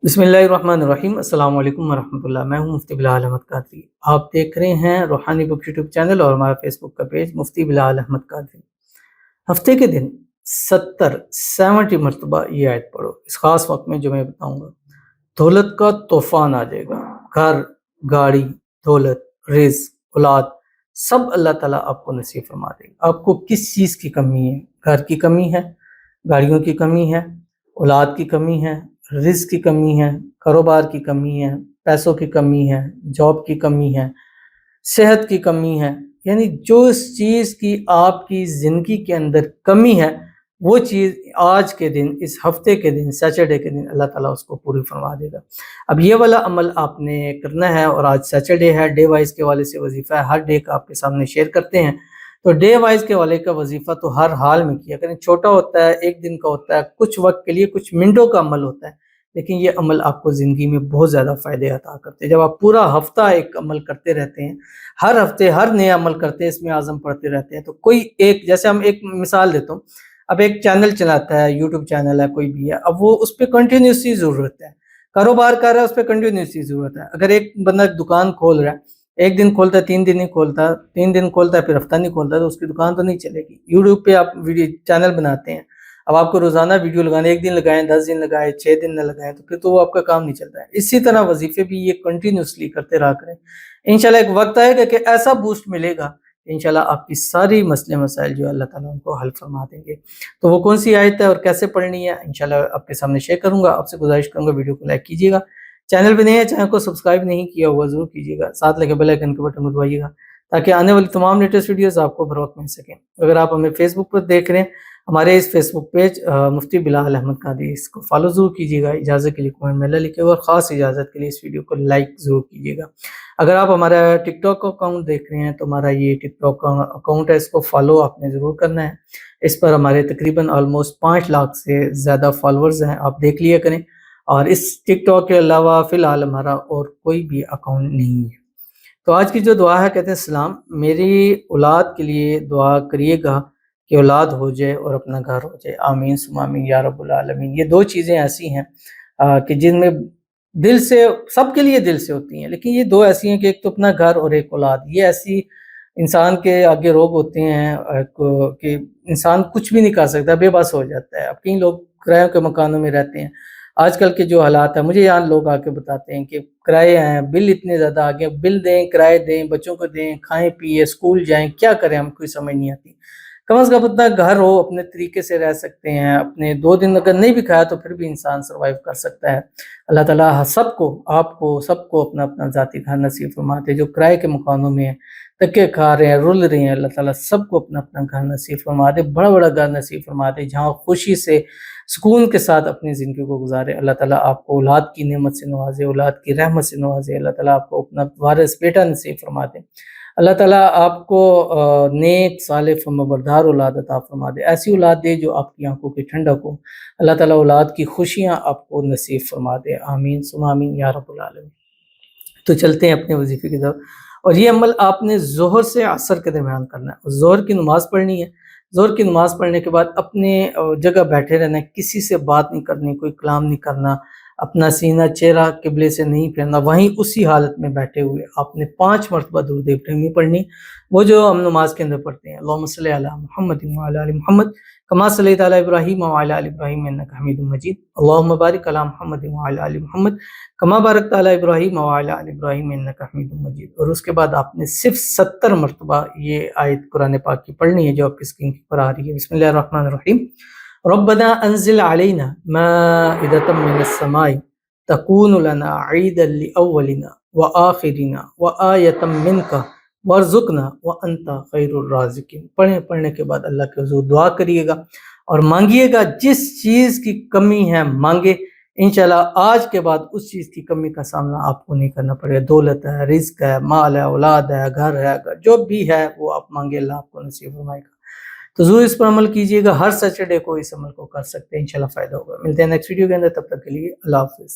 बिस्मिल्लाहिर्रहमानिर्रहीम। अस्सलाम वालेकुम वरहमतुल्लाह। मैं हूं मुफ्ती बिलाल अहमद कादरी। आप देख रहे हैं रूहानी बुक यूट्यूब चैनल और हमारा फेसबुक का पेज मुफ्ती बिलाल अहमद कादरी। हफ्ते के दिन 70 मरतबा ये आयत पढ़ो। इस खास वक्त में जो मैं बताऊंगा, दौलत का तूफान आ जाएगा। घर, गाड़ी, दौलत, रिज़्क, औलाद सब अल्लाह ताला आपको नसीब फरमा देगा। आपको किस चीज़ की कमी है? घर की कमी है, गाड़ियों की कमी है, औलाद की कमी है, रिज़्क की कमी है, कारोबार की कमी है, पैसों की कमी है, जॉब की कमी है, सेहत की कमी है। यानी जो इस चीज़ की आपकी ज़िंदगी के अंदर कमी है, वो चीज़ आज के दिन, इस हफ्ते के दिन, सैटरडे के दिन अल्लाह ताला उसको पूरी फरमा देगा। अब ये वाला अमल आपने करना है और आज सैटरडे है, डे वाइज के वाले से वजीफ़ा है, हर डे का आपके सामने शेयर करते हैं। तो डे वाइज के वाले का वजीफ़ा तो हर हाल में किया करें। छोटा होता है, एक दिन का होता है, कुछ वक्त के लिए, कुछ मिनटों का अमल होता है, लेकिन ये अमल आपको ज़िंदगी में बहुत ज़्यादा फ़ायदे अता करते हैं। जब आप पूरा हफ्ता एक अमल करते रहते हैं, हर हफ्ते हर नया अमल करते हैं, इसमें आज़म पढ़ते रहते हैं, तो कोई एक, जैसे हम एक मिसाल देता हूँ, अब एक चैनल चलाता है, यूट्यूब चैनल है, कोई भी है, अब वो उस पे कंटिन्यूसली ज़रूरत है। कारोबार कर रहा है, उस पे कंटिन्यूसली ज़रूरत है। अगर एक बंदा दुकान खोल रहा है, एक दिन खोलता है, 3 दिन नहीं खोलता, 3 दिन खोलता है, फिर हफ्ता नहीं खोलता, तो उसकी दुकान तो नहीं चलेगी। यूट्यूब पे आप वीडियो चैनल बनाते हैं, अब आपको रोज़ाना वीडियो लगाने, 1 दिन लगाएँ, 10 दिन लगाएँ, 6 दिन न लगाएँ, तो फिर तो वो आपका काम नहीं चलता है। इसी तरह वज़ीफ़े भी ये कंटिन्यूअसली करते रहा करें। इंशाल्लाह एक वक़्त आएगा कि ऐसा बूस्ट मिलेगा, इंशाल्लाह आपकी सारी मसले मसाइल जो है अल्लाह ताला उनको हल फरमा देंगे। तो वो कौन सी आयत है और कैसे पढ़नी है, इंशाल्लाह आपके सामने शेयर करूँगा। आपसे गुज़ारिश करूँगा वीडियो को लाइक कीजिएगा। चैनल पे नए हैं, चैनल को सब्सक्राइब नहीं किया हुआ ज़रूर कीजिएगा। साथ लगे बेल आइकन के बटन को दबाइएगा ताकि आने वाली तमाम लेटेस्ट वीडियोज़ आपको बर वक़्त मिल सकें। अगर आप हमें फेसबुक पर देख रहे हैं, हमारे इस फेसबुक पेज मुफ्ती बिलाल अहमद कादरी, इसको फॉलो ज़रूर कीजिएगा। इजाज़त के लिए कमेंट में ला लिखिएगा और ख़ास इजाज़त के लिए इस वीडियो को लाइक ज़रूर कीजिएगा। अगर आप हमारा टिकटॉक अकाउंट देख रहे हैं, तो हमारा ये टिकटॉक का अकाउंट है, इसको फॉलो आपने ज़रूर करना है। इस पर हमारे तकरीबन ऑलमोस्ट 5 लाख से ज़्यादा फॉलोअर्स हैं, आप देख लिया करें। और इस टिकटॉक के अलावा फ़िलहाल हमारा और कोई भी अकाउंट नहीं है। तो आज की जो दुआ है, कहते हैं सलाम, मेरी औलाद के लिए दुआ करिएगा कि औलाद हो जाए और अपना घर हो जाए। आमीन सुम्मा आमीन या रब्बुल आलमीन। ये 2 चीज़ें ऐसी हैं कि जिनमें दिल से, सबके लिए दिल से होती हैं, लेकिन ये 2 ऐसी हैं कि एक तो अपना घर और एक औलाद। ये ऐसी इंसान के आगे रोग होते हैं कि इंसान कुछ भी नहीं कर सकता, बेबस हो जाता है। अब कई लोग किराए के मकानों में रहते हैं। आजकल के जो हालात हैं, मुझे यहाँ लोग आके बताते हैं कि किराए हैं, बिल इतने ज़्यादा आ गए, बिल दें, किराए दें, बच्चों को दें, खाएँ-पिए, स्कूल जाएँ, क्या करें, हमको कोई समझ नहीं आती। कम से कम अपना घर हो, अपने तरीके से रह सकते हैं, अपने 2 दिन अगर नहीं भी खाया तो फिर भी इंसान सर्वाइव कर सकता है। अल्लाह ताला सबको, आपको, सबको अपना-अपना ज़ाती घर नसीब फरमाते। जो किराए के मकानों में धक्के खा रहे हैं, रुल रहे हैं, अल्लाह ताला सबको अपना-अपना घर नसीब फरमा दे, बड़ा-बड़ा घर नसीब फरमा दे, जहाँ खुशी से, सुकून के साथ अपनी ज़िंदगी को गुज़ारे। अल्लाह ताला आपको औलाद की नेमत से नवाज़े, औलाद की रहमत से नवाज़े। अल्लाह ताला आपको अपना वारिस बेटा नसीब फरमा दे। अल्लाह ताला आपको नेक, सालेह, फर्माबरदार औलाद अता फरमा दे। ऐसी औलाद दे जो आपकी आँखों की ठंडक हो। अल्लाह ताला औलाद की खुशियाँ आपको नसीब फरमा दे। आमीन सुम्मा आमीन या रब्बुल आलमीन। तो चलते हैं अपने वजीफ़े की तरफ। और ये अमल आपने ज़ोहर से असर के दरमियान करना है। ज़ोहर की नमाज़ पढ़नी है। ज़ोहर की नमाज़ पढ़ने के बाद अपने जगह बैठे रहना है, किसी से बात नहीं करनी, कोई कलाम नहीं करना, अपना सीना, चेहरा किबले से नहीं फेरना, वहीं उसी हालत में बैठे हुए आपने 5 मरतबा दुरूद इब्राहिमी पढ़नी, वो जो हम नमाज़ के अंदर पढ़ते हैं। अल्लाहुम्मा सल्लि अला मुहम्मदिन व अला आलि मुहम्मद कमा सल्लैता अला इब्राहीम व अला आलि इब्राहीम इन्नका हमीदुम मजीद। अल्लाहुम्मा बारिक अला मुहम्मदिन व अला आलि मुहम्मद कमा बारकता अला इब्राहीम व अला आलि इब्राहीम इन्नका हमीदुम मजीद। और उसके बाद आपने सिर्फ 70 मरतबा ये आयत कुरान पाक की पढ़नी है, जो आपकी स्क्रीन पर आ रही है। बिस्मिल्लाहिर रहमानिर रहीम। रब्बना अंज़िल अलैना माइदतम मिनस समाई तकूनु लना ईदन लिअव्वलिना व आखिरिना व आयतम मिनका वर्ज़ुक़ना व अंता खैरुर राज़िक़ीन। पढ़ने के बाद अल्लाह के हुज़ूर दुआ करिएगा और मांगिएगा, जिस चीज़ की कमी है मांगे, इंशाल्लाह आज के बाद उस चीज़ की कमी का सामना आपको नहीं करना पड़ेगा। दौलत है, रिज़्क है, माल है, औलाद है, घर है, जो भी है वो आप मांगे, अल्लाह आपको नसीब फरमाएगा। तो ज़रूर इस पर अमल कीजिएगा। हर सैटरडे को इस अमल को कर सकते हैं, इंशाल्लाह फ़ायदा होगा। मिलते हैं नेक्स्ट वीडियो के अंदर, तब तक के लिए अल्लाह हाफ़िज़।